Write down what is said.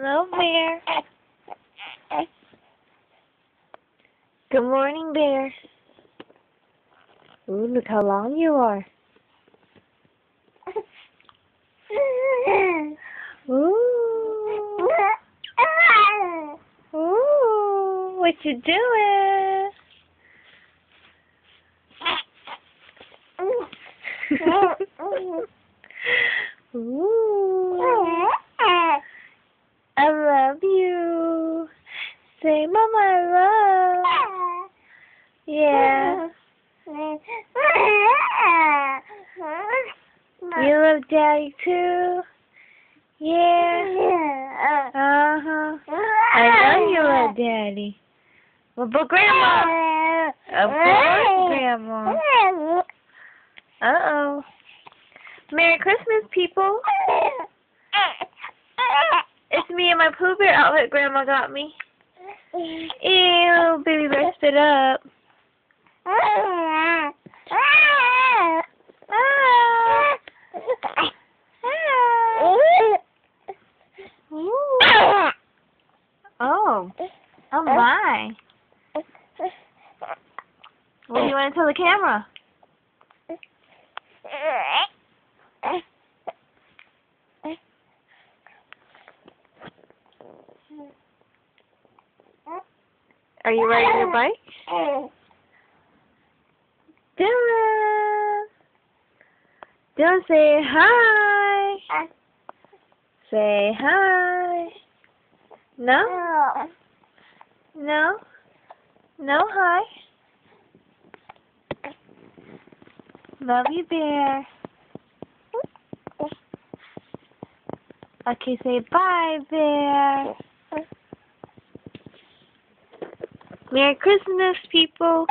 Hello, Bear. Good morning, Bear. Ooh, look how long you are. Ooh. Ooh, what you doing? Ooh. I love you. Say, Mama, I love. Yeah. You love Daddy too? Yeah. Uh-huh. I know you love Daddy. Well, but Grandma. Of course, Grandma. Uh-oh. Merry Christmas, people. It's me and my Pooh Bear outfit Grandma got me. Ew, baby bear, spit up. Oh. Oh my. What do you want to tell the camera? Are you riding your bike? Dylan! Dylan, say hi! Say hi! No? No? No hi? Love you, Bear. Okay, say bye, Bear. Merry Christmas, people.